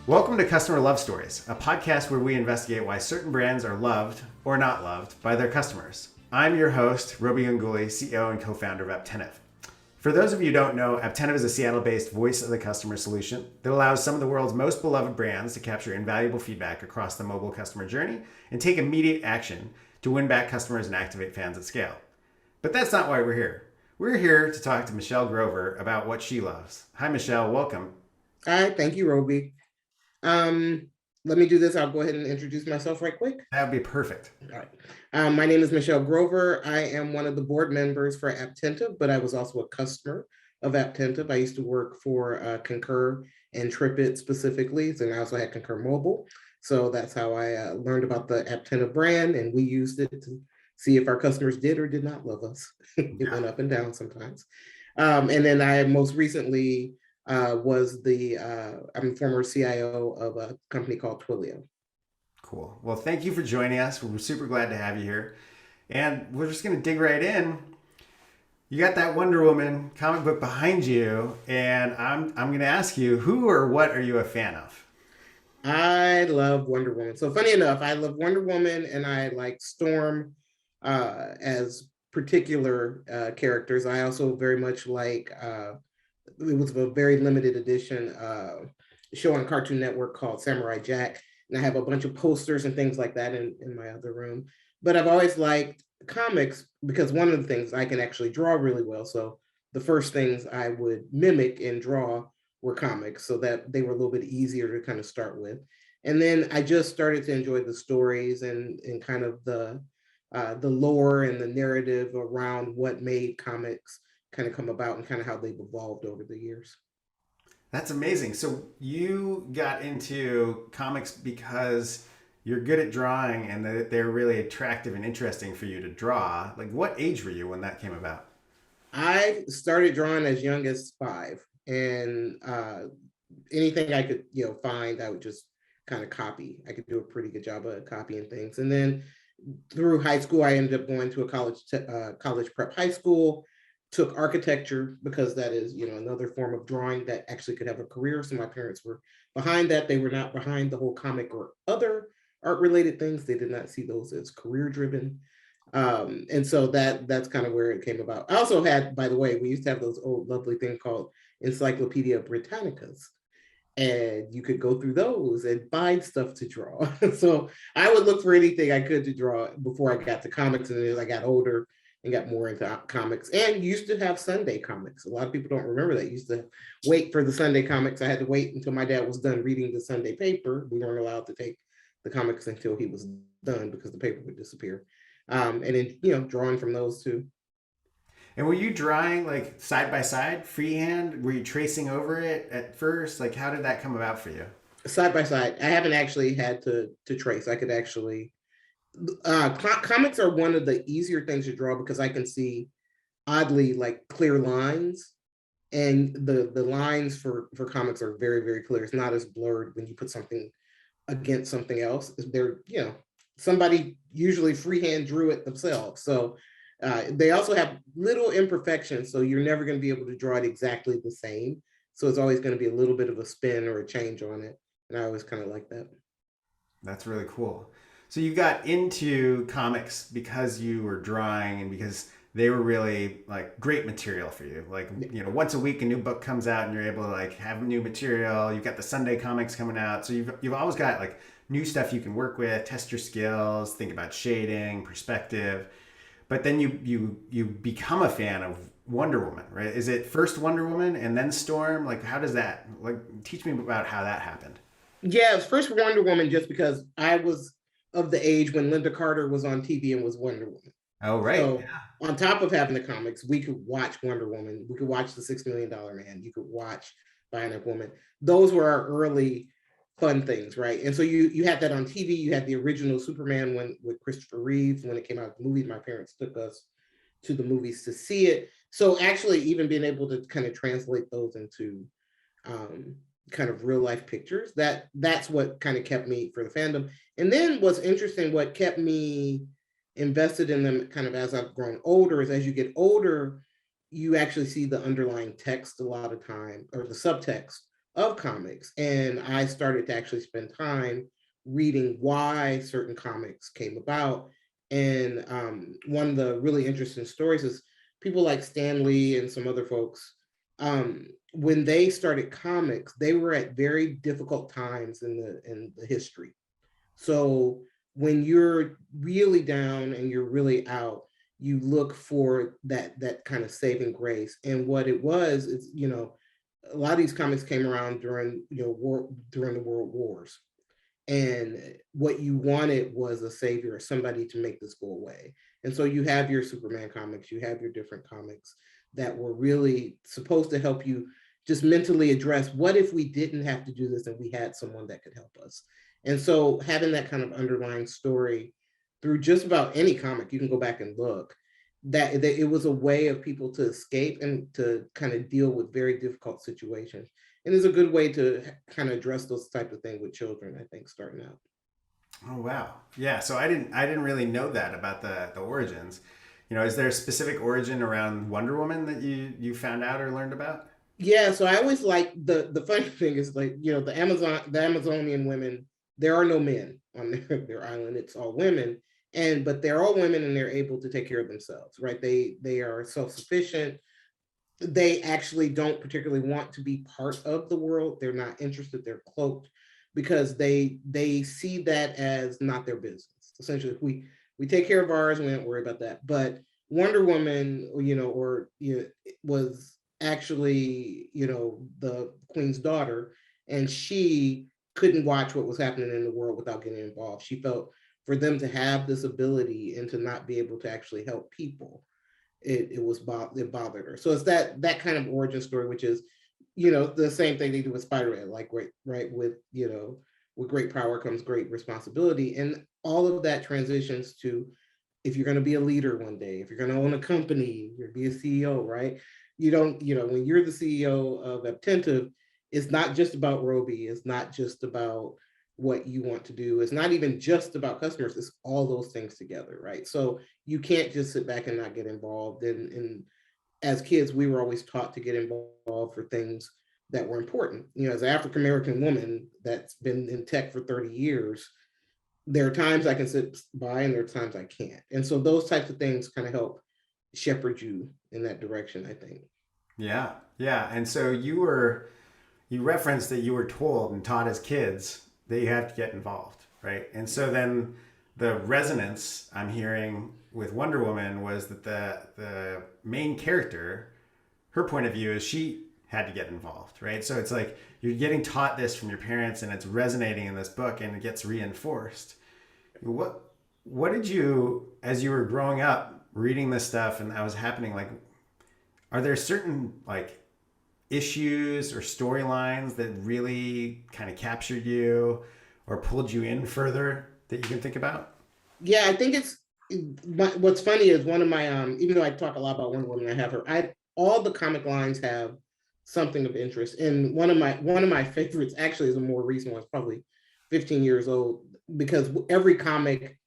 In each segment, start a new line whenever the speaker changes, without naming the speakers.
Welcome to Customer Love Stories, a podcast where we investigate why certain brands are loved or not loved by their customers. I'm your host, Robi Ganguly, CEO and co-founder of Apptentive. For those of you who don't know, Apptentive is a Seattle-based voice of the customer solution that allows some of the world's most beloved brands to capture invaluable feedback across the mobile customer journey and take immediate action to win back customers and activate fans at scale. But that's not why we're here. We're here to talk to Michelle Grover about what she loves. Hi, Michelle. Welcome.
Hi, thank you, Robi. Let me do this. I'll go ahead and introduce myself right quick.
That would be perfect.
All right. My name is Michelle Grover. I am one of the board members for Apptentive, but I was also a customer of Apptentive. I used to work for Concur and TripIt specifically, and I also had Concur Mobile. So that's how I learned about the Apptentive brand, and we used it to see if our customers did or did not love us. It went up and down sometimes. And then I most recently I'm former CIO of a company called Twilio.
Cool. Well, thank you for joining us. We're super glad to have you here. And we're just going to dig right in. You got that Wonder Woman comic book behind you, and I'm going to ask you, who or what are you a fan of?
I love Wonder Woman. So funny enough, I love Wonder Woman and I like Storm as particular characters. I also very much like it was a very limited edition show on Cartoon Network called Samurai Jack. And I have a bunch of posters and things like that in my other room. But I've always liked comics because one of the things I can actually draw really well. So the first things I would mimic and draw were comics, so that they were a little bit easier to kind of start with. And then I just started to enjoy the stories and kind of the lore and the narrative around what made comics kind of come about and kind of how they've evolved over the years.
That's amazing. So you got into comics because you're good at drawing and they're really attractive and interesting for you to draw. Like, what age were you when that came about?
I started drawing as young as 5, and anything I could find, I would just kind of copy. I could do a pretty good job of copying things. And then through high school, I ended up going to a college prep high school, took architecture because that is another form of drawing that actually could have a career. So my parents were behind that. They were not behind the whole comic or other art related things. They did not see those as career driven. And so that's kind of where it came about. I also had, by the way, we used to have those old lovely things called Encyclopedia Britannicas, and you could go through those and find stuff to draw. So I would look for anything I could to draw before I got to comics. And as I got older and got more into comics, and used to have Sunday comics. A lot of people don't remember that. Used to wait for the Sunday comics. I had to wait until my dad was done reading the Sunday paper. We weren't allowed to take the comics until he was done because the paper would disappear. And then, drawing from those too.
And were you drawing like side by side, freehand? Were you tracing over it at first? Like, how did that come about for you?
Side by side. I haven't actually had to trace. I could actually comics are one of the easier things to draw because I can see oddly like clear lines, and the lines for comics are very, very clear. It's not as blurred when you put something against something else. They're somebody usually freehand drew it themselves, so they also have little imperfections, so you're never going to be able to draw it exactly the same. So it's always going to be a little bit of a spin or a change on it, and I always kind of like that.
That's really cool. So you got into comics because you were drawing and because they were really like great material for you. Like, once a week a new book comes out and you're able to like have new material. You've got the Sunday comics coming out. So you've always got like new stuff you can work with, test your skills, think about shading, perspective. But then you become a fan of Wonder Woman, right? Is it first Wonder Woman and then Storm? Like, how does that, like, teach me about how that happened?
Yeah, it was first Wonder Woman just because I was of the age when Linda Carter was on TV and was Wonder Woman.
Oh, right.
So on top of having the comics, we could watch Wonder Woman. We could watch The $6 Million Man. You could watch Bionic Woman. Those were our early fun things, right? And so you had that on TV. You had the original Superman with Christopher Reeve when it came out. The movies, my parents took us to the movies to see it. So actually, even being able to kind of translate those into kind of real life pictures, that's what kind of kept me for the fandom. And then what's interesting, what kept me invested in them kind of as I've grown older, is as you get older, you actually see the underlying text a lot of time, or the subtext of comics. And I started to actually spend time reading why certain comics came about. And one of the really interesting stories is people like Stan Lee and some other folks, when they started comics, they were at very difficult times in the history. So when you're really down and you're really out, you look for that kind of saving grace. And what it was is, a lot of these comics came around during during the world wars, and what you wanted was a savior, somebody to make this go away. And so you have your Superman comics, you have your different comics that were really supposed to help you just mentally address, what if we didn't have to do this and we had someone that could help us. And so having that kind of underlying story through just about any comic, you can go back and look, that it was a way of people to escape and to kind of deal with very difficult situations. And it's a good way to kind of address those type of things with children, I think, starting out.
Oh wow. Yeah, so I didn't really know that about the origins. Is there a specific origin around Wonder Woman that you found out or learned about?
Yeah, so I always like the funny thing is, like, the Amazonian women, there are no men on their island. It's all women. But they're all women and they're able to take care of themselves, right? They are self-sufficient. They actually don't particularly want to be part of the world. They're not interested, they're cloaked, because they see that as not their business. Essentially, if we take care of ours, we don't worry about that. But Wonder Woman, was actually, the queen's daughter, and she couldn't watch what was happening in the world without getting involved. She felt for them to have this ability and to not be able to actually help people, it bothered her. So it's that kind of origin story, which is, the same thing they do with Spider-Man, like, right, with great power comes great responsibility. And all of that transitions to, if you're going to be a leader one day, if you're going to own a company, you're be a CEO, right? You don't, when you're the CEO of Apptentive, it's not just about Robi, it's not just about what you want to do, it's not even just about customers, it's all those things together, right? So you can't just sit back and not get involved. And as kids, we were always taught to get involved for things that were important. As an African American woman that's been in tech for 30 years, there are times I can sit by and there are times I can't. And so those types of things kind of help shepherd you in that direction, I think.
Yeah. Yeah. And so you referenced that you were told and taught as kids that you have to get involved, right? And so then the resonance I'm hearing with Wonder Woman was that the main character, her point of view is she had to get involved, right? So it's like you're getting taught this from your parents and it's resonating in this book and it gets reinforced. What did you, as you were growing up reading this stuff and that was happening, like, are there certain like issues or storylines that really kind of captured you or pulled you in further that you can think about?
Yeah, I think what's funny is one of my, even though I talk a lot about Wonder Woman, I have her, all the comic lines have something of interest. And one of my favorites actually is a more recent one, it's probably 15 years old, because every comic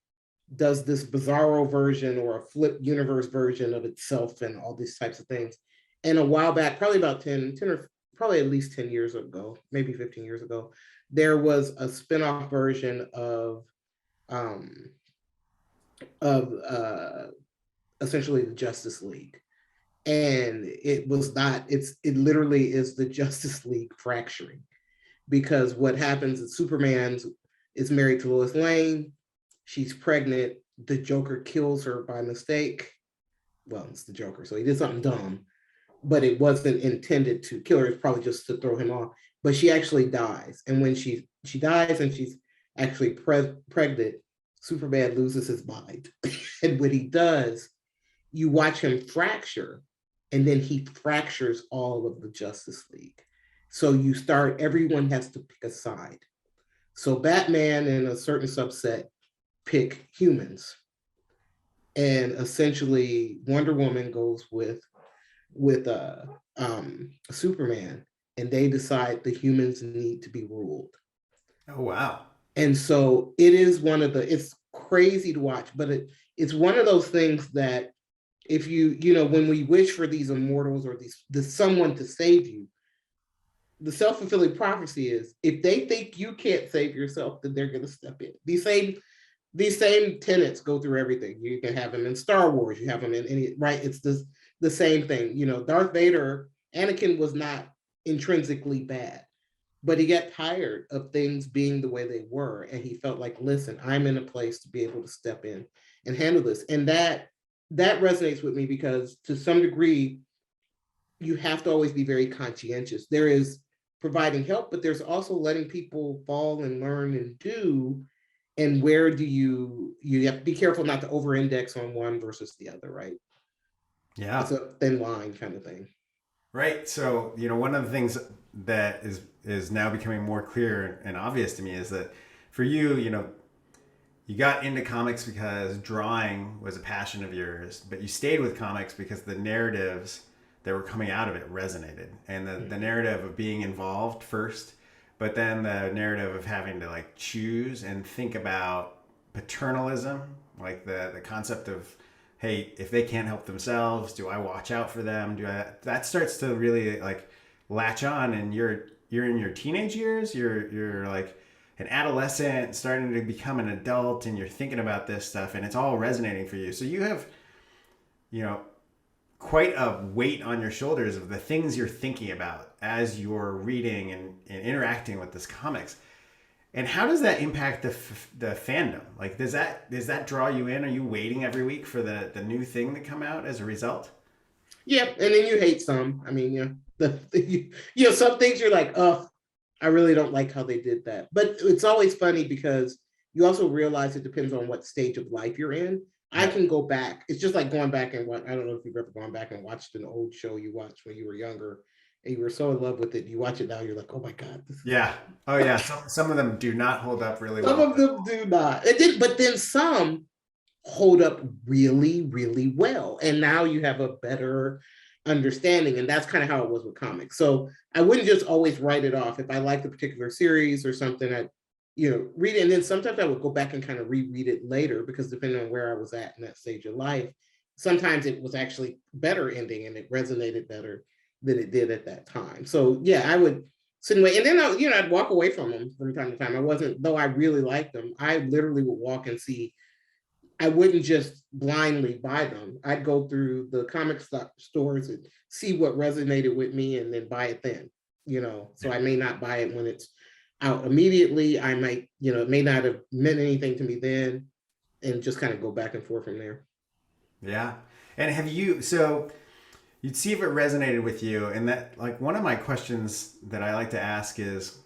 does this bizarro version or a flip universe version of itself and all these types of things. And a while back, probably about 10 or probably at least 10 years ago, maybe 15 years ago, there was a spin-off version um, of essentially the Justice League. And it literally is the Justice League fracturing, because what happens is Superman is married to Lois Lane. She's pregnant. The Joker kills her by mistake. Well, it's the Joker, so he did something dumb, but it wasn't intended to kill her. It's probably just to throw him off. But she actually dies, and when she dies and she's actually pregnant, Superman loses his mind. And when he does, you watch him fracture, and then he fractures all of the Justice League. So everyone has to pick a side. So Batman and a certain subset pick humans, and essentially Wonder Woman goes with Superman, and they decide the humans need to be ruled.
Oh wow.
And so it's crazy to watch, but it's one of those things that, if when we wish for these immortals or this someone to save you, the self-fulfilling prophecy is if they think you can't save yourself, then they're going to step in. These same tenets go through everything. You can have them in Star Wars, you have them in any, right? It's the same thing. Darth Vader, Anakin was not intrinsically bad, but he got tired of things being the way they were. And he felt like, listen, I'm in a place to be able to step in and handle this. And that resonates with me because to some degree, you have to always be very conscientious. There is providing help, but there's also letting people fall and learn and do. And where do you have to be careful not to over index on one versus the other, right?
Yeah.
It's a thin line kind of thing.
Right. So, one of the things that is now becoming more clear and obvious to me is that for you, you got into comics because drawing was a passion of yours, but you stayed with comics because the narratives that were coming out of it resonated. And the narrative of being involved first, but then the narrative of having to like choose and think about paternalism, like the concept of, hey, if they can't help themselves, do I watch out for them? That starts to really like latch on, and you're in your teenage years, you're like an adolescent starting to become an adult, and you're thinking about this stuff, and it's all resonating for you. So you have, quite a weight on your shoulders of the things you're thinking about as you're reading and interacting with this comics. And how does that impact the fandom? Like, does that draw you in? Are you waiting every week for the new thing to come out as a result?
Yeah, and then you hate some. I mean, some things you're like, oh, I really don't like how they did that. But it's always funny because you also realize it depends on what stage of life you're in. I can go back. It's just like going back and what I don't know if you've ever gone back and watched an old show you watched when you were younger and you were so in love with it. You watch it now, you're like, oh my God.
Yeah. Oh yeah. Some of them do not hold up really well.
Some of them do not. But then some hold up really, really well. And now you have a better understanding. And that's kind of how it was with comics. So I wouldn't just always write it off. If I liked a particular series or something, I'd read it. And then sometimes I would go back and kind of reread it later because depending on where I was at in that stage of life, sometimes it was actually better ending and it resonated better than it did at that time. So yeah, I would sit and wait. And then I'd walk away from them from time to time. I wasn't, though I really liked them, I literally would walk and see. I wouldn't just blindly buy them. I'd go through the comic stores and see what resonated with me and then buy it then, so I may not buy it when it's out immediately. I might, it may not have meant anything to me then and just kind of go back and forth from there.
Yeah. And so you'd see if it resonated with you. And that, like, one of my questions that I like to ask is,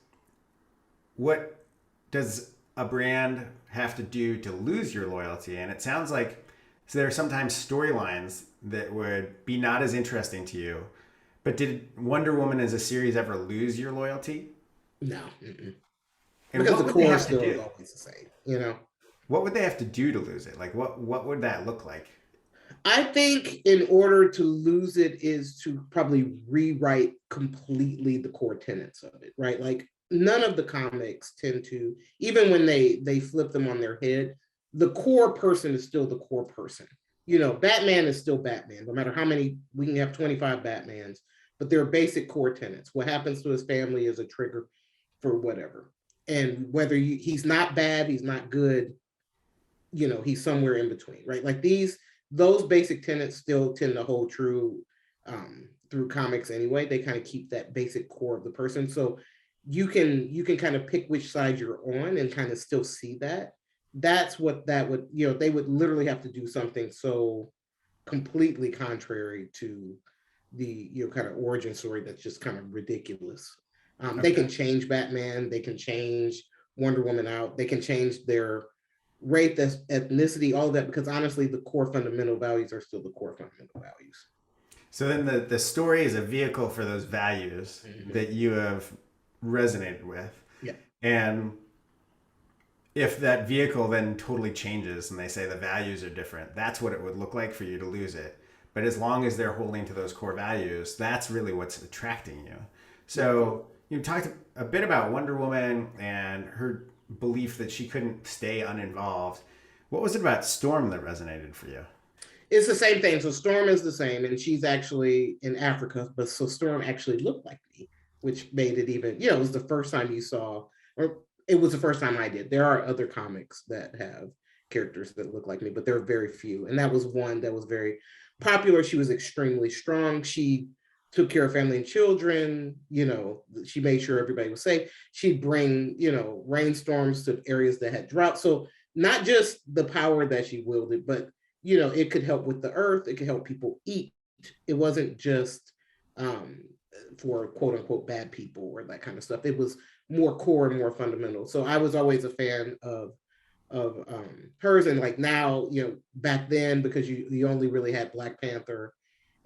what does a brand have to do to lose your loyalty? And it sounds like there are sometimes storylines that would be not as interesting to you. But did Wonder Woman as a series ever lose your loyalty?
No. Mm-mm.
And
because
what
the
would they
core
have to
still is
do?
always the same.
What would they have to do to lose it? Like, what would that look like?
I think in order to lose it is to probably rewrite completely the core tenets of it, right? Like none of the comics tend to, even when they flip them on their head, the core person is still the core person. Batman is still Batman, no matter how many, we can have 25 Batmans, but there are basic core tenets. What happens to his family is a trigger for whatever. And whether he's not bad, he's not good, he's somewhere in between, right? Like those basic tenets still tend to hold true through comics anyway. They kind of keep that basic core of the person. So you can kind of pick which side you're on and kind of still see that. That's what that would, they would literally have to do something so completely contrary to the kind of origin story that's just kind of ridiculous. They
Okay.
can change Batman, they can change Wonder Woman out, they can change their race, ethnicity, all of that, because honestly, the core fundamental values are still the core fundamental values.
So then the story is a vehicle for those values
Mm-hmm.
that you have resonated with.
Yeah.
And if that vehicle then totally changes and they say the values are different, that's what it would look like for you to lose it. But as long as they're holding to those core values, that's really what's attracting you. So you talked a bit about Wonder Woman and her belief that she couldn't stay uninvolved. What was it about Storm that resonated for you?
It's the same thing. So Storm is the same, and she's actually in Africa, but so Storm actually looked like me. which made it even, it was the first time you saw, or it was the first time I did. There are other comics that have characters that look like me, but there are very few. And that was one that was very popular. She was extremely strong. She took care of family and children. She made sure everybody was safe. She'd bring, rainstorms to areas that had drought. So not just the power that she wielded, but, it could help with the earth. It could help people eat. It wasn't just for quote unquote bad people or that kind of stuff. It was more core and more fundamental. So I was always a fan of hers. And like now, back then, because you only really had Black Panther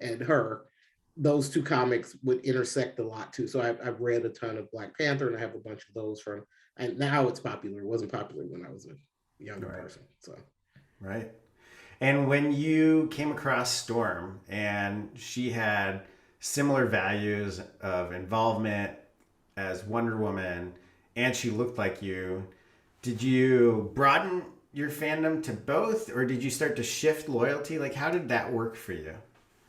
and her, those two comics would intersect a lot too. So I've read a ton of Black Panther, and I have a bunch of those from, and now it's popular. It wasn't popular when I was a younger person. So
right. And when you came across Storm and she had similar values of involvement as Wonder Woman and she looked like you, did you broaden your fandom to both, or did you start to shift loyalty? Like, how did that work for you?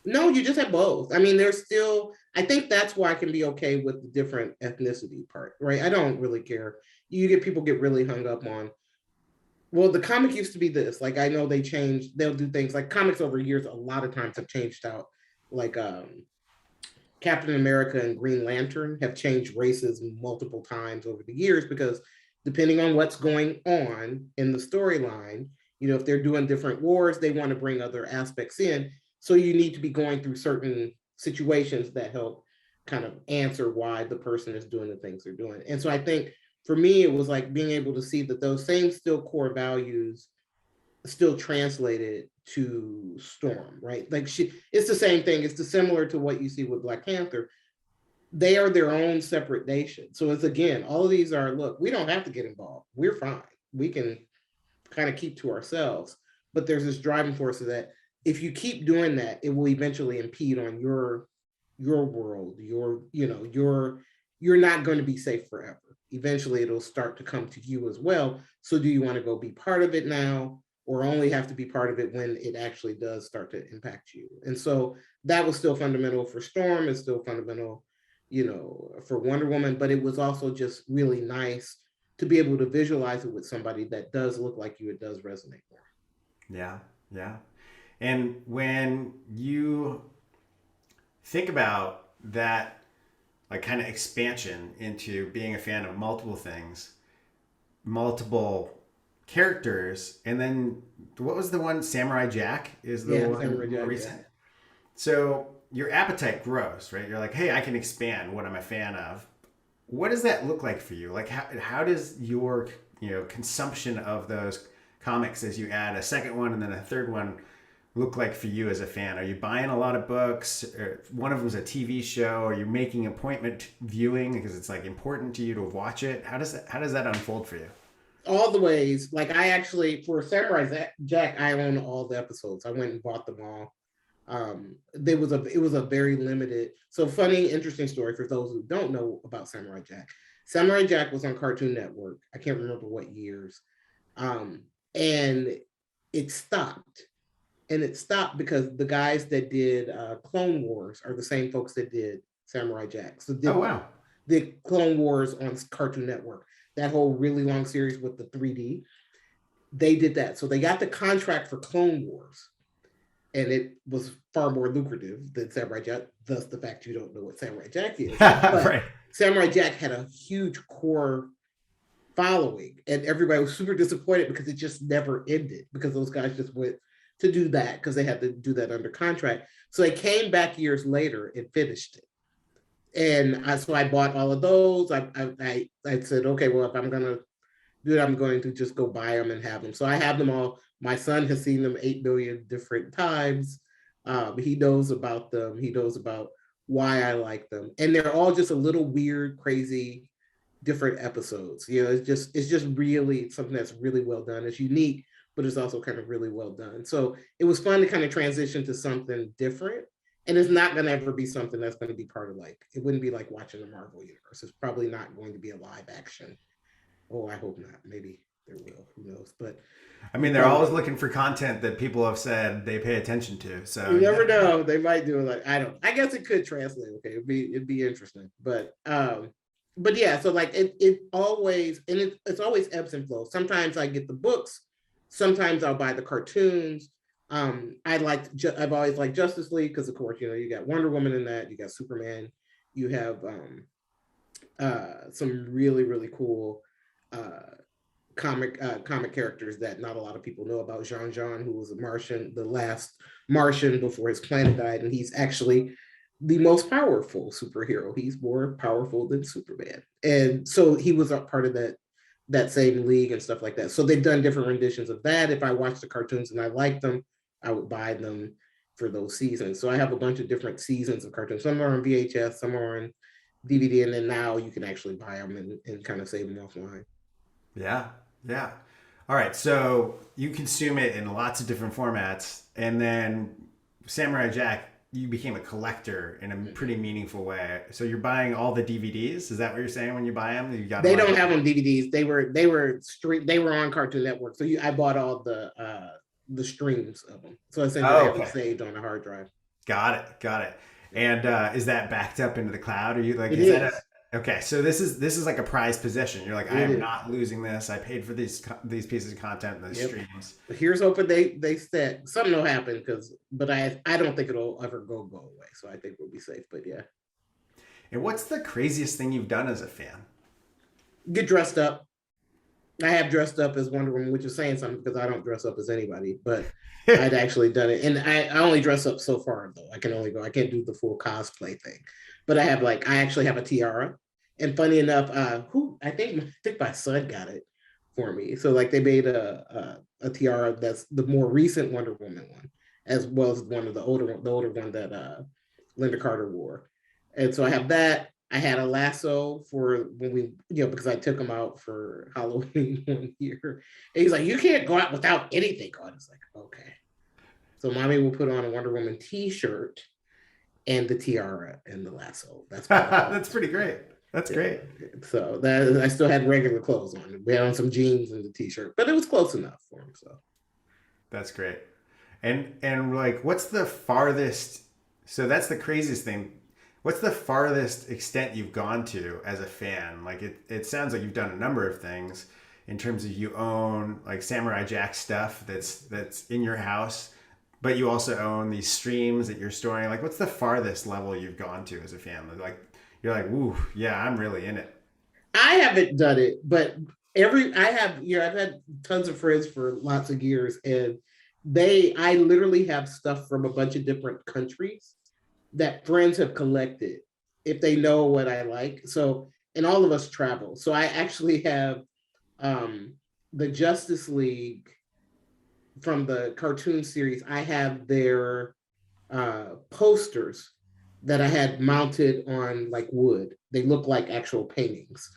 no, you just have both. I mean, there's still, I think that's why I can be okay with the different ethnicity part, right? I don't really care. People get really hung up on, well, the comic used to be this. Like, I know they'll do things like comics over years, a lot of times have changed out. Like Captain America and Green Lantern have changed races multiple times over the years because depending on what's going on in the storyline, if they're doing different wars, they want to bring other aspects in. So you need to be going through certain situations that help kind of answer why the person is doing the things they're doing. And so I think for me, it was like being able to see that those same still core values still translated to Storm, right? Like it's the same thing. It's similar to what you see with Black Panther. They are their own separate nation. So it's, again, all of these are, look, we don't have to get involved. We're fine. We can kind of keep to ourselves. But there's this driving force of that. If you keep doing that, it will eventually impede on your world. You're not going to be safe forever. Eventually it'll start to come to you as well. So do you want to go be part of it now, or only have to be part of it when it actually does start to impact you? And so that was still fundamental for Storm. It's still fundamental, for Wonder Woman, but it was also just really nice to be able to visualize it with somebody that does look like you. It does resonate more.
Yeah, yeah. And when you think about that, like, kind of expansion into being a fan of multiple things, multiple characters, and then what was the one? Samurai Jack is the one
Samurai
more
Jack,
recent.
yeah.
So your appetite grows, right? You're like, hey, I can expand what I'm a fan of. What does that look like for you? Like, how does your consumption of those comics, as you add a second one and then a third one, look like for you as a fan? Are you buying a lot of books? Or one of them's a TV show? Are you making appointment viewing because it's like important to you to watch it? How does that unfold for you?
All the ways. Like, I actually, for Samurai Jack, I own all the episodes. I went and bought them all. It was a very limited. So funny, interesting story for those who don't know about Samurai Jack. Samurai Jack was on Cartoon Network. I can't remember what years, and it stopped. And it stopped because the guys that did Clone Wars are the same folks that did Samurai Jack. So
Oh wow!
the Clone Wars on Cartoon Network, that whole really long series with the 3D, they did that. So they got the contract for Clone Wars, and it was far more lucrative than Samurai Jack. Thus, the fact you don't know what Samurai Jack is. But
Right.
Samurai Jack had a huge core following, and everybody was super disappointed because it just never ended, because those guys just went to do that because they had to do that under contract. So they came back years later and finished it. And so I bought all of those. I said, okay, well, if I'm gonna do it, I'm going to just go buy them and have them. So I have them all. My son has seen them 8 billion different times. He knows about them. He knows about why I like them, and they're all just a little weird, crazy, different episodes. It's just really something that's really well done. It's unique, but it's also kind of really well done. So it was fun to kind of transition to something different. And it's not going to ever be something that's going to be part of, like, it wouldn't be like watching the Marvel universe. It's probably not going to be a live action. Oh, I hope not. Maybe there will. Who knows? But
I mean, they're always looking for content that people have said they pay attention to. So
you
you
never
never know.
know. They might do it like I don't. I guess it could translate. Okay, it'd be interesting. But yeah. So like it always and it's always ebbs and flows. Sometimes I get the books. Sometimes I'll buy the cartoons. I've always liked Justice League because of course you got Wonder Woman in that. You got Superman. You have some really really cool uh comic characters that not a lot of people know about. Jean, who was a Martian, the last Martian before his planet died, and he's actually the most powerful superhero. He's more powerful than Superman, and so he was a part of that same league and stuff like that. So they've done different renditions of that. If I watch the cartoons and I like them, I would buy them for those seasons. So I have a bunch of different seasons of cartoons. Some are on VHS, some are on DVD, and then now you can actually buy them and kind of save them offline.
Yeah, yeah. All right, so you consume it in lots of different formats, and then Samurai Jack, you became a collector in a pretty meaningful way. So you're buying all the DVDs. Is that what you're saying when you buy them? You got them
They
on.
don't have them DVDs. They were on Cartoon Network. So I bought all the streams of them. So essentially, I
Oh,
have them
okay.
saved on a hard drive.
Got it. Got it. And is that backed up into the cloud? Are you like,
It
is that
is.
a okay? So this is like a prized possession. You're like, I
It
am
is.
not losing this. I paid for these pieces of content, these
Yep.
streams.
Here's hoping they said something will happen but I don't think it'll ever go away. So I think we'll be safe. But yeah,
And what's the craziest thing you've done as a fan?
get dressed up. I have dressed up as Wonder Woman, which is saying something because I don't dress up as anybody, but I'd actually done it. And I only dress up so far though. I can't do the full cosplay thing. But I actually have a tiara. And funny enough, I think my son got it for me. So like they made a tiara that's the more recent Wonder Woman one, as well as one of the older one that Linda Carter wore. And so I have that. I had a lasso for when because I took him out for Halloween one year. And he's like, you can't go out without anything on. It's like, okay. So mommy will put on a Wonder Woman t-shirt and the tiara and the lasso. That's what I
That's pretty great. That's
yeah.
great.
So that I still had regular clothes on. We had on some jeans and the t-shirt, but it was close enough for him. So
That's great. And like, what's the farthest? So that's the craziest thing. What's the farthest extent you've gone to as a fan? Like it sounds like you've done a number of things in terms of you own like Samurai Jack stuff that's in your house, but you also own these streams that you're storing. Like, what's the farthest level you've gone to as a fan? Like, you're like, ooh, yeah, I'm really in it.
I haven't done it, but I've had tons of friends for lots of years, and I literally have stuff from a bunch of different countries that friends have collected if they know what I like. So, and all of us travel. So I actually have um, the Justice League from the cartoon series. I have their posters that I had mounted on like wood. They look like actual paintings,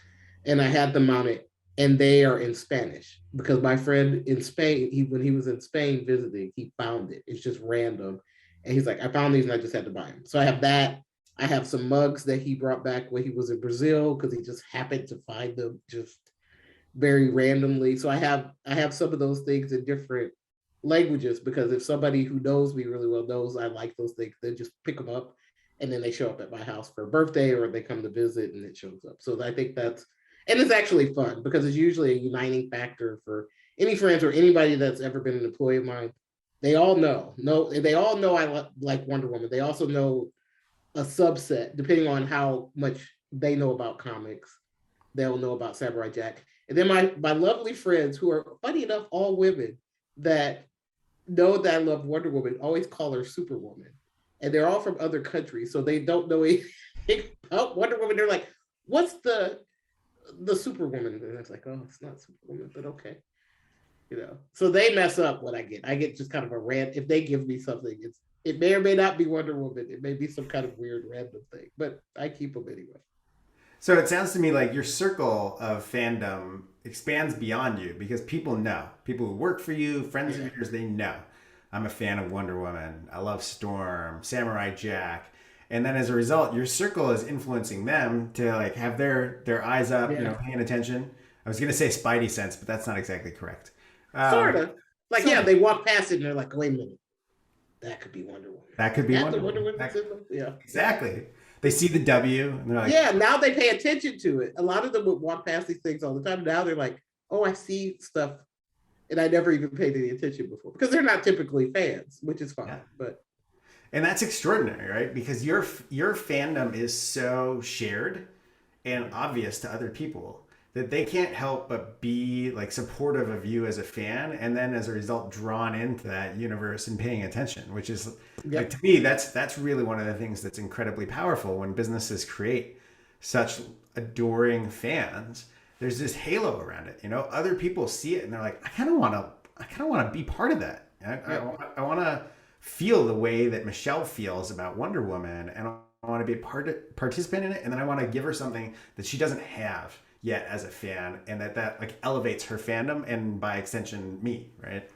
and I had them mounted, and they are in Spanish because my friend in Spain, when he was in Spain visiting, he found it. It's just random, and he's like, "I found these, and I just had to buy them." So I have that. I have some mugs that he brought back when he was in Brazil because he just happened to find them just very randomly. So I have some of those things in different languages because if somebody who knows me really well knows I like those things, they just pick them up and then they show up at my house for a birthday or they come to visit and it shows up. So I think and it's actually fun because it's usually a uniting factor for any friends or anybody that's ever been an employee of mine. They all know, no, they all know I like Wonder Woman. They also know a subset, depending on how much they know about comics, they'll know about Samurai Jack. And then my lovely friends, who are funny enough, all women that know that I love Wonder Woman, always call her Superwoman. And they're all from other countries, so they don't know anything about Wonder Woman. They're like, "What's the Superwoman?" And it's like, "Oh, it's not Superwoman, but okay." So they mess up what I get. I get just kind of a rant. If they give me something, it may or may not be Wonder Woman. It may be some kind of weird random thing, but I keep them anyway.
So it sounds to me like your circle of fandom expands beyond you because people who work for you, friends of
Yeah.
yours, they know. I'm a fan of Wonder Woman. I love Storm, Samurai Jack. And then as a result, your circle is influencing them to like have their eyes up,
Yeah.
paying attention. I was gonna say Spidey sense, but that's not exactly correct.
Sort of. Like,
Sort
yeah,
of.
they walk past it and they're like, wait a minute, that could be Wonder Woman.
That could
Is
be
that the
Wonder
Wonder
Woman.
Woman symbol? Yeah.
Exactly. They see the W and they're like,
Yeah, now they pay attention to it. A lot of them would walk past these things all the time. Now they're like, oh, I see stuff. And I never even paid any attention before because they're not typically fans, which is fine.
yeah.
But
And that's extraordinary, right? Because your fandom is so shared and obvious to other people that they can't help but be like supportive of you as a fan, and then as a result drawn into that universe and paying attention, which is like,
yep.
to me, that's really one of the things that's incredibly powerful when businesses create such adoring fans. There's this halo around it, other people see it and they're like, I kind of want to be part of that.
Yep.
I want to feel the way that Michelle feels about Wonder Woman, and I want to be a participant in it, and then I want to give her something that she doesn't have yet as a fan, and that like elevates her fandom and by extension me, right?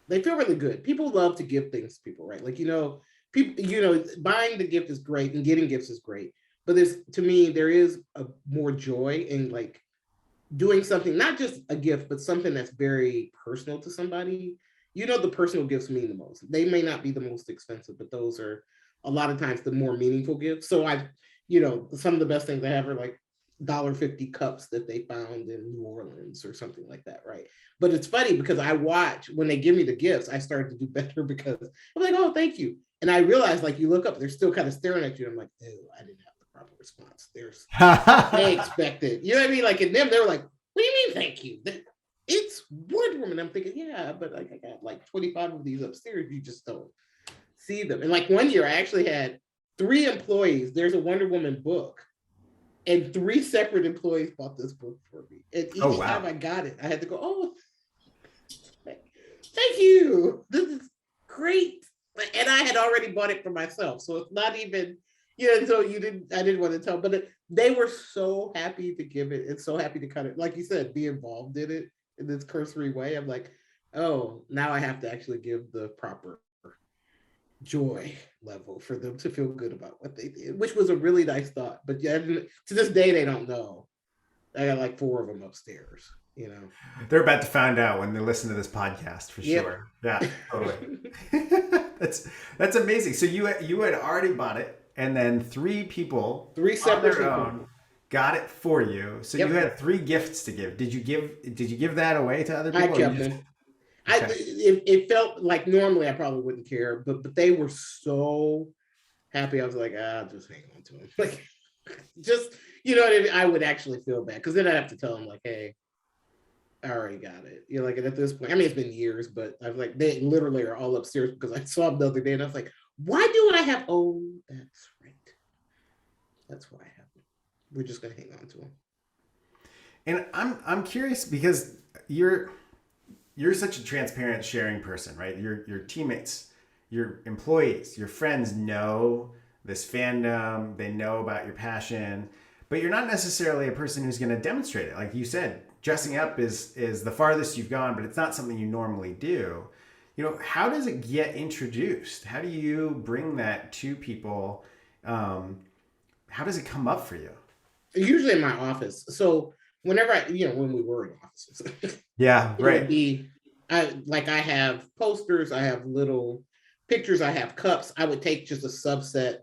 They feel really good. People love to give things to people, right? Like, people, buying the gift is great and getting gifts is great. But to me, there is a more joy in like doing something, not just a gift, but something that's very personal to somebody. The personal gifts mean the most. They may not be the most expensive, but those are a lot of times the more meaningful gifts. So some of the best things I have are like $1.50 cups that they found in New Orleans or something like that, right? But it's funny because I watch when they give me the gifts, I start to do better because I'm like, oh, thank you. And I realize, like, you look up, they're still kind of staring at you. I'm like, oh, I didn't have the proper response. They expected, you know what I mean? Like in them, they were like, what do you mean, thank you? It's Wonder Woman. I'm thinking, yeah, but like I got like 25 of these upstairs. You just don't see them. And like one year, I actually had 3 employees. There's a Wonder Woman book, and 3 separate employees bought this book for me. And
Oh
each
wow.
time I got it, I had to go, oh, thank you. This is great. And I had already bought it for myself, so it's not even. So I didn't want to tell, but they were so happy to give it and so happy to kind of, like you said, be involved in it in this cursory way. I'm like, oh, now I have to actually give the proper joy level for them to feel good about what they did, which was a really nice thought. But yeah, to this day, they don't know. I got like 4 of them upstairs.
They're about to find out when they listen to this podcast for
Yep.
sure. Yeah, totally. That's amazing. So you had already bought it, and then 3 people
3
on
separate
their
people.
own got it for you. So you
Yep.
had 3 gifts to give. Did you give that away to other
I
people? Or you
kept
just
them.
okay.
It felt like normally I probably wouldn't care, but they were so happy. I was like, just hang on to them. Like, just what I mean? I would actually feel bad because then I'd have to tell them like, hey, I already got it. Like, and at this point, I mean, it's been years, but I was like, they literally are all upstairs because I saw them the other day, and I was like, why do I have? Oh, that's right. That's why I have them. We're just gonna hang on to them.
And I'm curious because you're such a transparent, sharing person, right? Your teammates, your employees, your friends know this fandom. They know about your passion, but you're not necessarily a person who's going to demonstrate it. Like you said, dressing up is the farthest you've gone, but it's not something you normally do. How does it get introduced? How do you bring that to people? How does it come up for you?
Usually in my office. So whenever when we were in offices,
Yeah,
it would
right.
be I have posters, I have little pictures, I have cups. I would take just a subset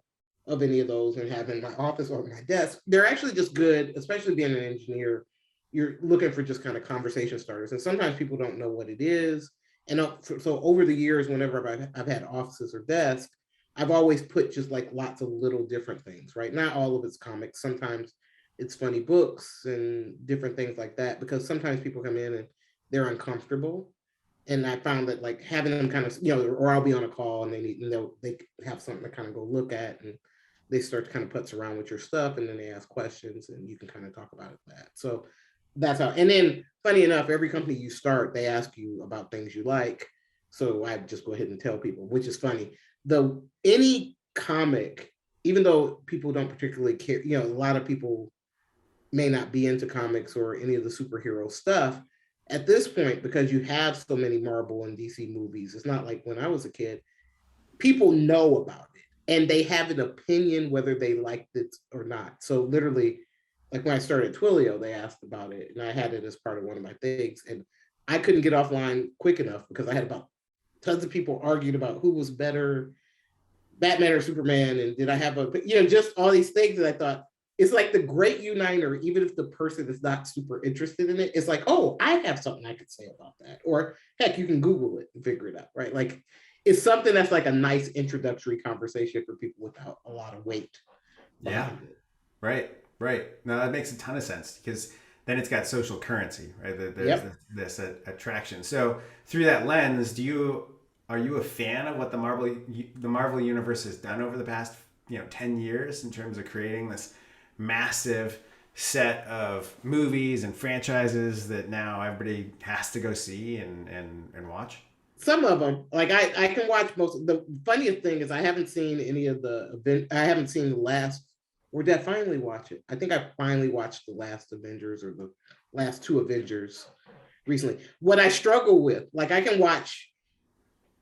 of any of those and have in my office or my desk. They're actually just good, especially being an engineer. You're looking for just kind of conversation starters, and sometimes people don't know what it is. And so over the years, whenever I've had offices or desks, I've always put just like lots of little different things, right? Not all of it's comics. Sometimes it's funny books and different things like that, because sometimes people come in and they're uncomfortable. And I found that like having them kind of, or I'll be on a call and they have something to kind of go look at, and they start to kind of putz around with your stuff, and then they ask questions and you can kind of talk about that. So that's how. And then funny enough, every company you start, they ask you about things you like. So I just go ahead and tell people, which is funny. Any comic, even though people don't particularly care, a lot of people may not be into comics or any of the superhero stuff at this point, because you have so many Marvel and DC movies. It's not like when I was a kid. People know about it and they have an opinion whether they liked it or not. So literally, like when I started Twilio, they asked about it, and I had it as part of one of my things, and I couldn't get offline quick enough because I had about tons of people arguing about who was better, Batman or Superman, and did I have a, just all these things that I thought it's like the great uniter, even if the person is not super interested in it, it's like, oh, I have something I could say about that. Or heck, you can Google it and figure it out, right? Like it's something that's like a nice introductory conversation for people without a lot of weight
Yeah.
behind it.
Right. Right. No, that makes a ton of sense because then it's got social currency, right? There's
Yep.
this attraction. So through that lens, are you a fan of what the Marvel universe has done over the past 10 years in terms of creating this massive set of movies and franchises that now everybody has to go see and watch?
Some of them, like I can watch most. The funniest thing is I haven't seen any of the event. I haven't seen the last. Or did I finally watch it? I think I finally watched the last Avengers or the last two Avengers recently. What I struggle with, like I can watch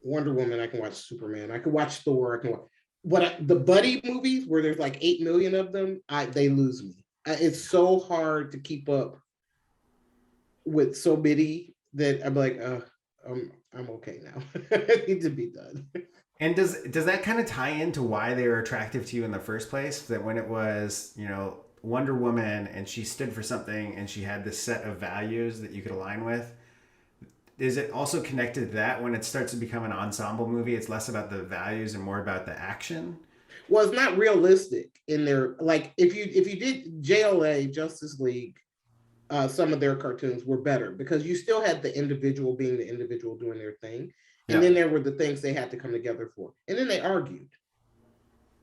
Wonder Woman, I can watch Superman, I can watch Thor, I can watch the buddy movies where there's like 8 million of them. They lose me. It's so hard to keep up with so many that I'm like, I'm okay now. I need to be done.
And does that kind of tie into why they were attractive to you in the first place? That when it was, Wonder Woman and she stood for something and she had this set of values that you could align with, is it also connected to that when it starts to become an ensemble movie? It's less about the values and more about the action?
Well, it's not realistic in there. Like if you did JLA Justice League, some of their cartoons were better because you still had the individual being the individual doing their thing, and
Yeah.
then there were the things they had to come together for, and then they argued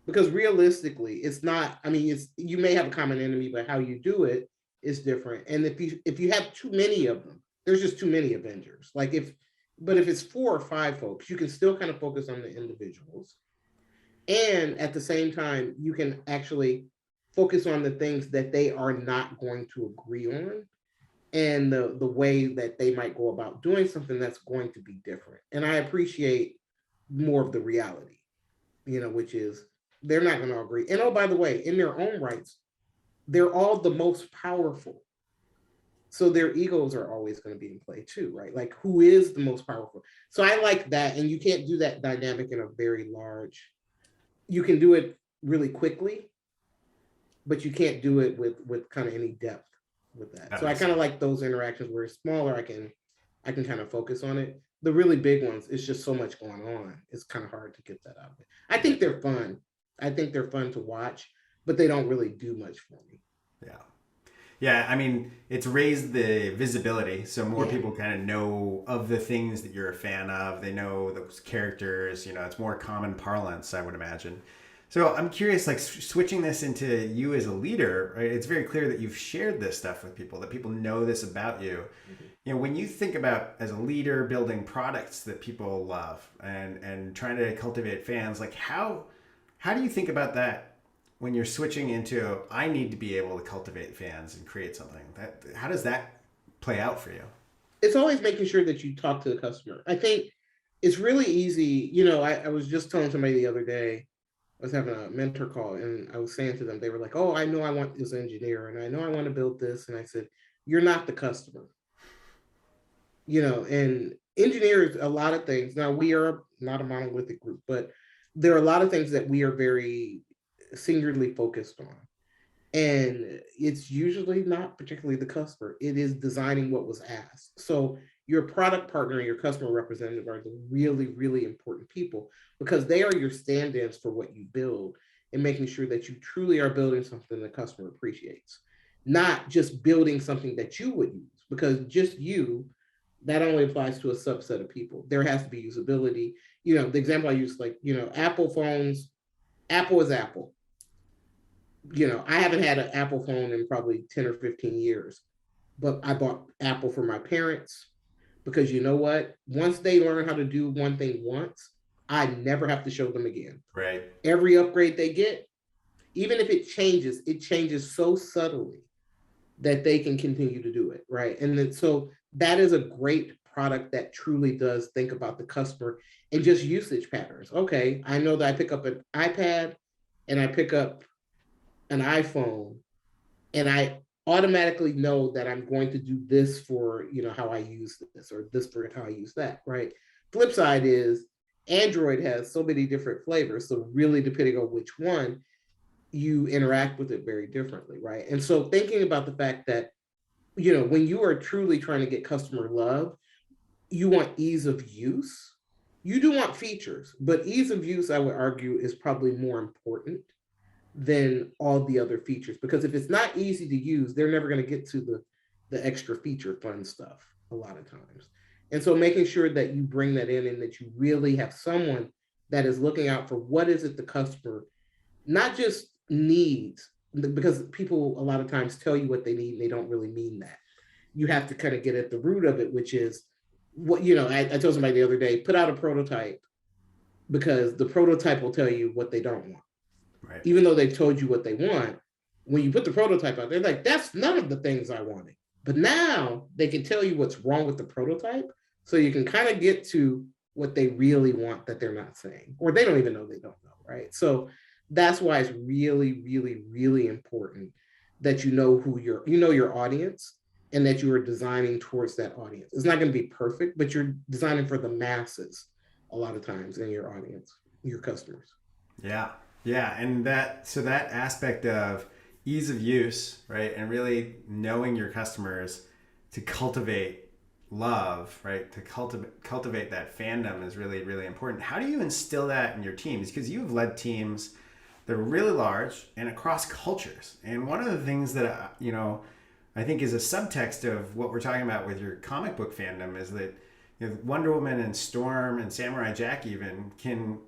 because realistically, it's not. I mean, it's you may have a common enemy, but how you do it is different. And if you have too many of them, there's just too many Avengers. But if it's 4 or 5 folks, you can still kind of focus on the individuals, and at the same time, you can actually focus on the things that they are not going to agree on and the way that they might go about doing something that's going to be different. And I appreciate more of the reality, which is they're not going to agree. And oh, by the way, in their own rights, they're all the most powerful. So their egos are always going to be in play too, right? Like who is the most powerful? So I like that. And you can't do that dynamic in a very large, you can do it really quickly, but you can't do it with kind of any depth with that.
That
So I
makes
kind of
sense.
like those interactions where it's smaller. I can kind of focus on it. The really big ones, it's just so much going on. It's kind of hard to get that out of it. I think they're fun. I think they're fun to watch, but they don't really do much for me.
Yeah. Yeah, I mean, it's raised the visibility so more
Yeah.
people kind of know of the things that you're a fan of. They know those characters, it's more common parlance, I would imagine. So I'm curious, like switching this into you as a leader, right? It's very clear that you've shared this stuff with people, that people know this about you.
Mhm.
When you think about as a leader building products that people love and trying to cultivate fans, like how do you think about that when you're switching into I need to be able to cultivate fans and create something? That how does that play out for you?
It's always making sure that you talk to the customer. I think it's really easy. I was just telling somebody the other day, I was having a mentor call and I was saying to them, they were like, oh, I know I want this engineer and I know I want to build this. And I said, you're not the customer, and engineers, a lot of things. Now, we are not a monolithic group, but there are a lot of things that we are very singularly focused on. And it's usually not particularly the customer, it is designing what was asked. So your product partner and your customer representative are the really, really important people because they are your stand-ins for what you build and making sure that you truly are building something the customer appreciates, not just building something that you would use, because just you, that only applies to a subset of people. There has to be usability. The example I use, like, Apple phones, Apple is Apple. I haven't had an Apple phone in probably 10 or 15 years, but I bought Apple for my parents because you know what? Once they learn how to do one thing once, I never have to show them again.
Right.
Every upgrade they get, even if it changes so subtly that they can continue to do it. Right. And then, so that is a great product that truly does think about the customer and just usage patterns. Okay. I know that I pick up an iPad and I pick up an iPhone. and I automatically know that I'm going to do this for, how I use this, or this for how I use that, right? Flip side is Android has so many different flavors. So really depending on which one, you interact with it very differently, right? And so thinking about the fact that, when you are truly trying to get customer love, you want ease of use. You do want features, but ease of use, I would argue, is probably more important than all the other features, because if it's not easy to use, they're never going to get to the extra feature fun stuff a lot of times. And so making sure that you bring that in, and that you really have someone that is looking out for what is it the customer not just needs, because people a lot of times tell you what they need and they don't really mean that. You have to kind of get at the root of it, which is what, I told somebody the other day, put out a prototype, because the prototype will tell you what they don't want.
Right.
Even though they've told you what they want, when you put the prototype out, they're like, that's none of the things I wanted. But now they can tell you what's wrong with the prototype. So you can kind of get to what they really want that they're not saying, or they don't even know they don't know, right? So that's why it's really, really, really important that your audience, and that you are designing towards that audience. It's not going to be perfect, but you're designing for the masses a lot of times in your audience, your customers.
Yeah. Yeah. And that aspect of ease of use, right? And really knowing your customers to cultivate love, right? To cultivate that fandom is really, really important. How do you instill that in your teams? Because you've led teams that are really large and across cultures. And one of the things that, I think is a subtext of what we're talking about with your comic book fandom is that Wonder Woman and Storm and Samurai Jack even can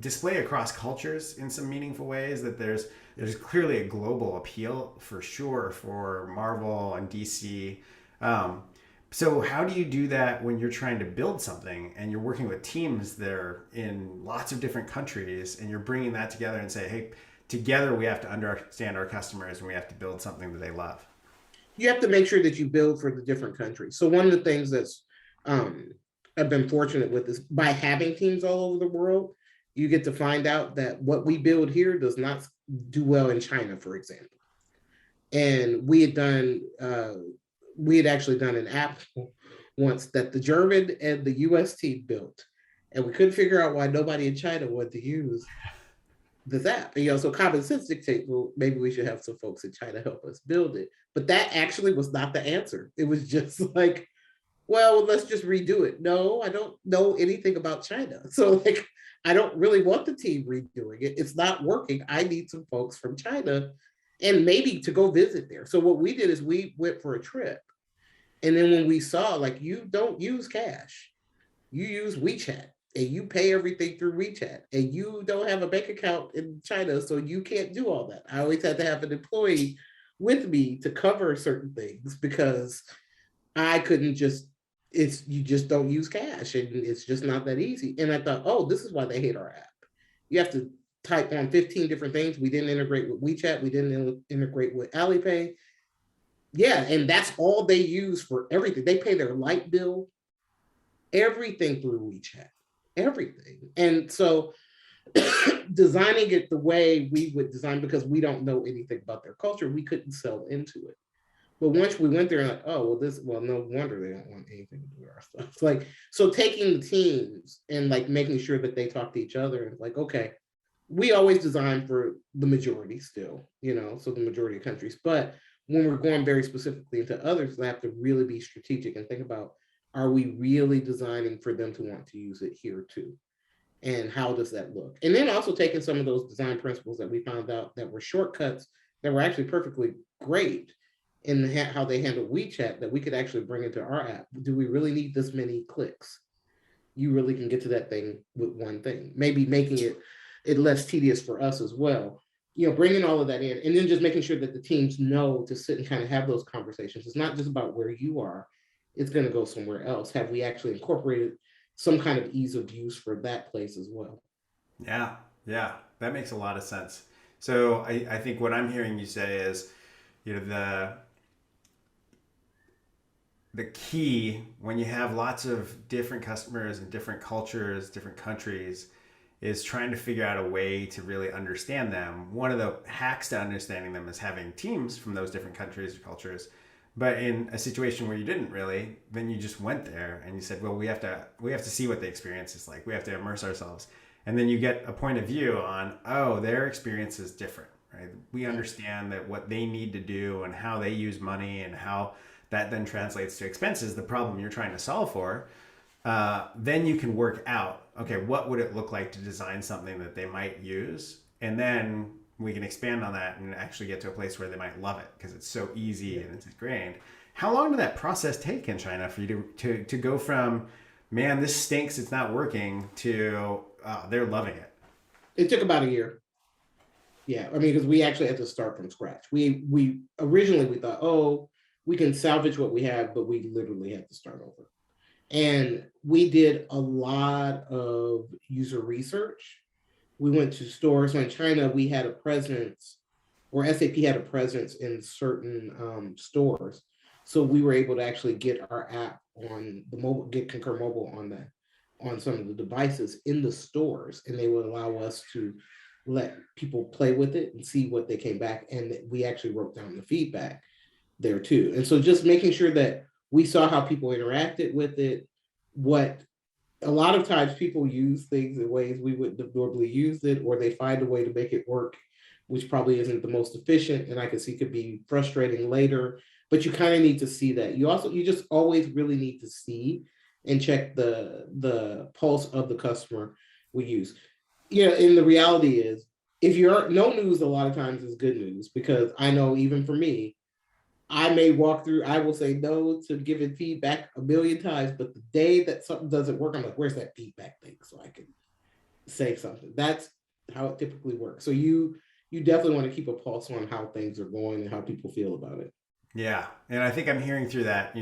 display across cultures in some meaningful ways. That there's clearly a global appeal for sure for Marvel and DC. So how do you do that when you're trying to build something and you're working with teams that are in lots of different countries, and you're bringing that together and say, hey, together we have to understand our customers and we have to build something that they love?
You have to make sure that you build for the different countries. So one of the things that's um, I've been fortunate with is by having teams all over the world, you get to find out that what we build here does not do well in China, for example. And we had actually done an app once that the German and the US team built, and we couldn't figure out why nobody in China wanted to use this app. And, so common sense dictates, well, maybe we should have some folks in China help us build it. But that actually was not the answer. It was just like, well, let's just redo it. No, I don't know anything about China. So like, I don't really want the team redoing it. It's not working. I need some folks from China and maybe to go visit there. So what we did is we went for a trip. And then when we saw, like, you don't use cash, you use WeChat, and you pay everything through WeChat, and you don't have a bank account in China, so you can't do all that. I always had to have an employee with me to cover certain things, because I couldn't just, you just don't use cash, and it's just not that easy. And I thought, oh, this is why they hate our app. You have to type on 15 different things. We didn't integrate with WeChat. We didn't integrate with Alipay. Yeah, and that's all they use for everything. They pay their light bill, everything through WeChat, everything. And so designing it the way we would design, because we don't know anything about their culture, we couldn't sell into it. But once we went there, like, oh, well, no wonder they don't want anything to do with our stuff. It's like, so taking the teams and like making sure that they talk to each other, and like, okay, we always design for the majority still, so the majority of countries. But when we're going very specifically into others, we have to really be strategic and think about, are we really designing for them to want to use it here too? And how does that look? And then also taking some of those design principles that we found out that were shortcuts that were actually perfectly great in how they handle WeChat, that we could actually bring into our app. Do we really need this many clicks? You really can get to that thing with one thing, maybe making it less tedious for us as well. Bringing all of that in, and then just making sure that the teams know to sit and kind of have those conversations. It's not just about where you are, it's going to go somewhere else. Have we actually incorporated some kind of ease of use for that place as well?
Yeah. Yeah. That makes a lot of sense. So I think what I'm hearing you say is, the key when you have lots of different customers and different cultures, different countries, is trying to figure out a way to really understand them. One of the hacks to understanding them is having teams from those different countries or cultures. But in a situation where you didn't really, then you just went there and you said, well, we have to see what the experience is like. We have to immerse ourselves. And then you get a point of view on, oh, their experience is different, right? We understand that what they need to do and how they use money and how that then translates to expenses, the problem you're trying to solve for. Then you can work out, okay, what would it look like to design something that they might use? And then we can expand on that and actually get to a place where they might love it because it's so easy and it's ingrained. How long did that process take in China for you to go from, man, this stinks, it's not working, to they're loving it?
It took about a year. Yeah, I mean, because we actually had to start from scratch. We originally we thought, oh, we can salvage what we have, but we literally had to start over. And we did a lot of user research. We went to stores. So in China, we had a presence, or SAP had a presence in certain stores. So we were able to actually get our app on the mobile, get Concur Mobile on some of the devices in the stores, and they would allow us to let people play with it and see what they came back. And we actually wrote down the feedback there too. And so just making sure that we saw how people interacted with it. What a lot of times people use things in ways we wouldn't have normally used it, or they find a way to make it work, which probably isn't the most efficient. And I can see could be frustrating later, but you kind of need to see that. You just always really need to see and check the pulse of the customer we use. And the reality is, if you're no news, a lot of times is good news, because I know even for me, I may walk through, I will say no to giving feedback a million times, but the day that something doesn't work, I'm like, where's that feedback thing? So I can say something. That's how it typically works. So you definitely want to keep a pulse on how things are going and how people feel about it.
Yeah. And I think I'm hearing through that,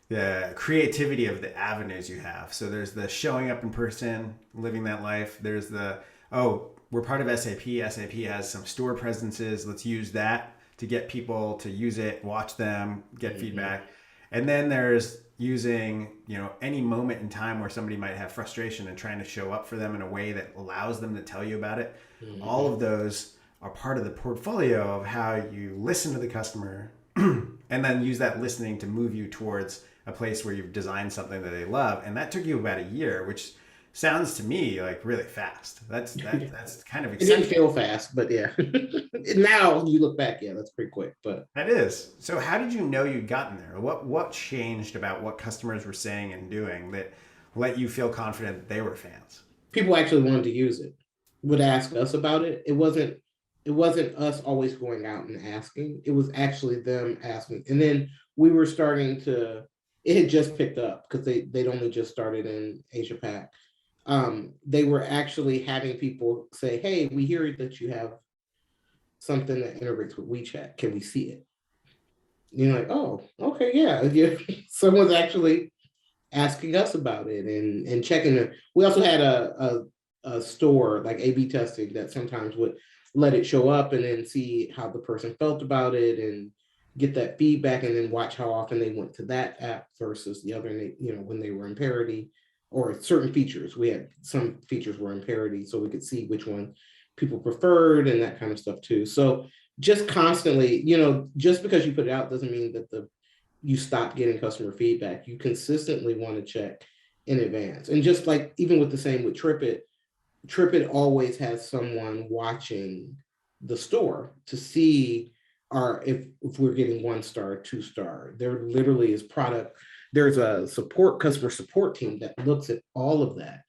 the creativity of the avenues you have. So there's the showing up in person, living that life. There's the, oh, we're part of SAP. SAP has some store presences. Let's use that to get people to use it, watch them, get feedback. And then there's using, any moment in time where somebody might have frustration and trying to show up for them in a way that allows them to tell you about it. All of those are part of the portfolio of how you listen to the customer and then use that listening to move you towards a place where you've designed something that they love. And that took you about a year, which sounds to me like really fast. That's kind of exciting.
It didn't feel fast, but yeah. Now you look back, yeah, that's pretty quick. But
that is. So how did you know you'd gotten there? What changed about what customers were saying and doing that let you feel confident that they were fans?
people actually wanted to use it, would ask us about it. It wasn't us always going out and asking. It was actually them asking. And then we were starting to, it had just picked up because they'd only just started in Asia Pac. They were actually having people say, hey, we hear that you have something that integrates with WeChat. Can we see it? You're like, oh, okay, yeah. Someone's actually asking us about it and checking it. We also had a store like A/B testing that sometimes would let it show up and then see how the person felt about it and get that feedback and then watch how often they went to that app versus the other, when they were in parity or certain features. We had some features were in parity, so we could see which one people preferred and that kind of stuff too. So just constantly, just because you put it out doesn't mean that you stop getting customer feedback. You consistently want to check in advance. And just like even with the same with TripIt always has someone watching the store to see if we're getting 1-star, 2-star. There literally is there's a customer support team that looks at all of that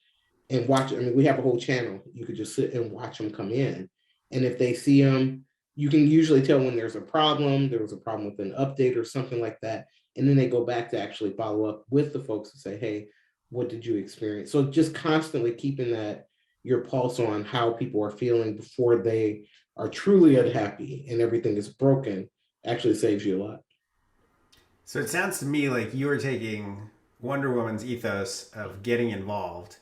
and watch. I mean, we have a whole channel. You could just sit and watch them come in. And if they see them, you can usually tell when there was a problem with an update or something like that. And then they go back to actually follow up with the folks and say, hey, what did you experience? So just constantly keeping your pulse on how people are feeling before they are truly unhappy and everything is broken actually saves you a lot.
So it sounds to me like you were taking Wonder Woman's ethos of getting involved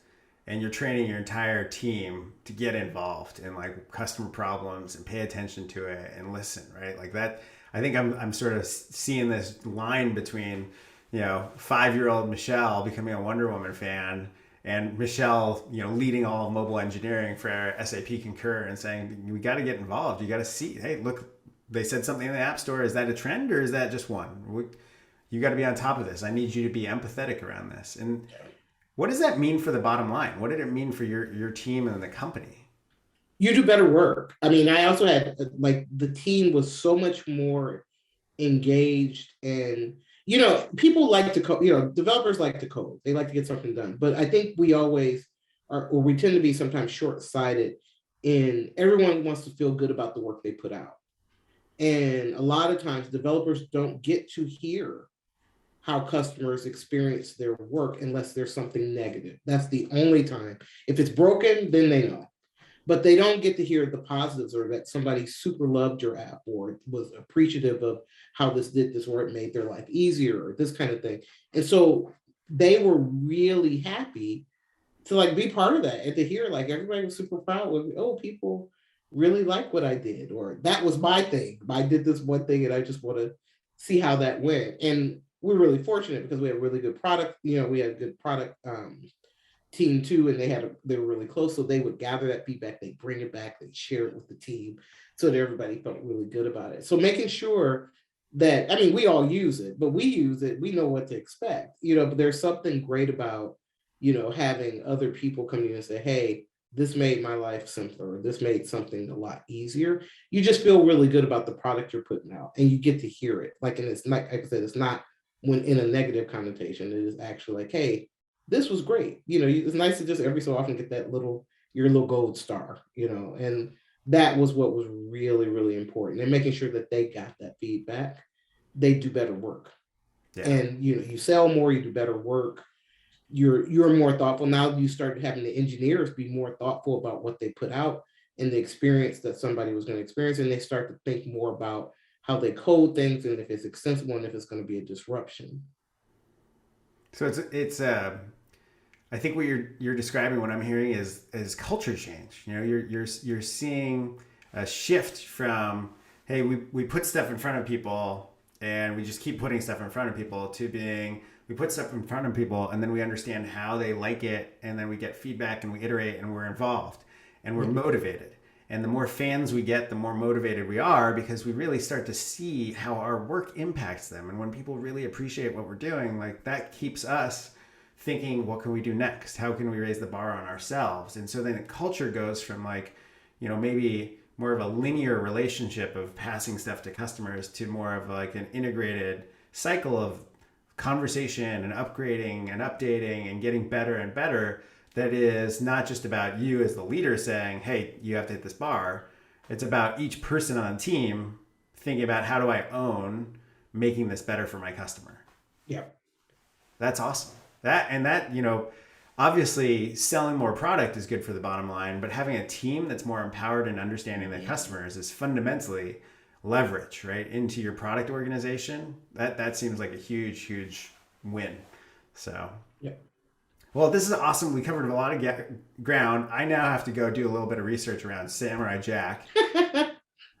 and you're training your entire team to get involved in like customer problems and pay attention to it and listen, right? Like that, I think I'm sort of seeing this line between, 5-year-old Michelle becoming a Wonder Woman fan and Michelle, leading all of mobile engineering for SAP Concur and saying, we got to get involved. You got to see, hey, look, they said something in the App Store. Is that a trend or is that just one? You got to be on top of this. I need you to be empathetic around this. And what does that mean for the bottom line? What did it mean for your team and the company?
You do better work. I mean, I also had like the team was so much more engaged, and people like to code. Developers like to code. They like to get something done. But I think we always are, or we tend to be sometimes short-sighted. In everyone wants to feel good about the work they put out, and a lot of times developers don't get to hear how customers experience their work unless there's something negative. That's the only time. If it's broken, then they know. But they don't get to hear the positives, or that somebody super loved your app or was appreciative of how this did this, or it made their life easier, or this kind of thing. And so they were really happy to like be part of that and to hear like everybody was super proud with, oh, people really like what I did, or that was my thing. I did this one thing and I just want to see how that went. And we're really fortunate because we have really good product. We had a good product team too, and they were really close. So they would gather that feedback, they bring it back, they share it with the team so that everybody felt really good about it. So making sure that, I mean, we all use it, but we use it, we know what to expect, but there's something great about, having other people come in and say, hey, this made my life simpler, or this made something a lot easier. You just feel really good about the product you're putting out, and you get to hear it. Like, and it's not, like I said, it's not when in a negative connotation. It is actually like, hey, this was great. It's nice to just every so often get that your little gold star, and that was what was really, really important. And making sure that they got that feedback, they do better work. Yeah. And, you sell more, you do better work. You're more thoughtful. Now you start having the engineers be more thoughtful about what they put out and the experience that somebody was going to experience. And they start to think more about how they code things and if it's extensible and if it's going to be a disruption.
So it's I think what you're describing, what I'm hearing is culture change. You're seeing a shift from, hey, we put stuff in front of people and we just keep putting stuff in front of people, to being, we put stuff in front of people and then we understand how they like it, and then we get feedback and we iterate and we're involved and we're motivated. And the more fans we get, the more motivated we are, because we really start to see how our work impacts them. And when people really appreciate what we're doing, like, that keeps us thinking, what can we do next? How can we raise the bar on ourselves? And so then the culture goes from like, maybe more of a linear relationship of passing stuff to customers to more of like an integrated cycle of conversation and upgrading and updating and getting better and better. That is not just about you as the leader saying, hey, you have to hit this bar. It's about each person on the team thinking about, how do I own making this better for my customer?
Yeah.
That's awesome. That, obviously selling more product is good for the bottom line, but having a team that's more empowered and understanding their customers is fundamentally leverage, right, into your product organization. That seems like a huge, huge win. So, yeah. Well, this is awesome. We covered a lot of ground. I now have to go do a little bit of research around Samurai Jack.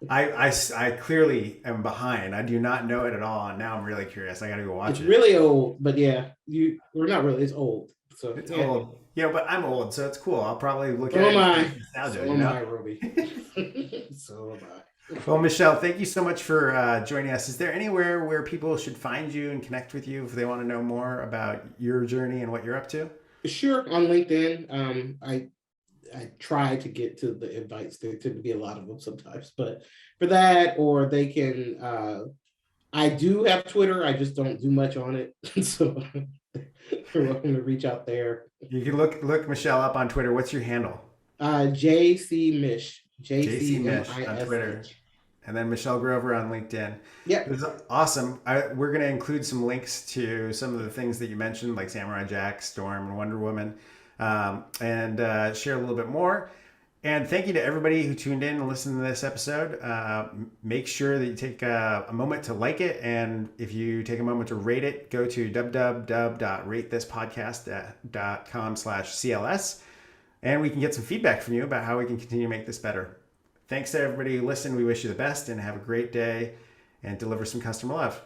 I clearly am behind. I do not know it at all, and now I'm really curious. I got to go watch it.
It's really old, but yeah, we're not really. It's old. So
it's old. Yeah, but I'm old, so it's cool. I'll probably look
at it.
So
am I, Robi. So am I.
Well, Michelle, thank you so much for joining us. Is there anywhere where people should find you and connect with you if they want to know more about your journey and what you're up to?
Sure, on LinkedIn. I try to get to the invites. There tend to be a lot of them sometimes, but for that, or they can, I do have Twitter. I just don't do much on it. So you're welcome to reach out there.
You can look Michelle up on Twitter. What's your handle?
JC Mish.
JC Mish on Twitter. And then Michelle Grover on LinkedIn.
Yeah.
It was awesome. We're going to include some links to some of the things that you mentioned, like Samurai Jack, Storm, and Wonder Woman, and share a little bit more. And thank you to everybody who tuned in and listened to this episode. Make sure that you take a moment to like it. And if you take a moment to rate it, go to www.ratethispodcast.com/CLS. And we can get some feedback from you about how we can continue to make this better. Thanks to everybody who listened. We wish you the best and have a great day and deliver some customer love.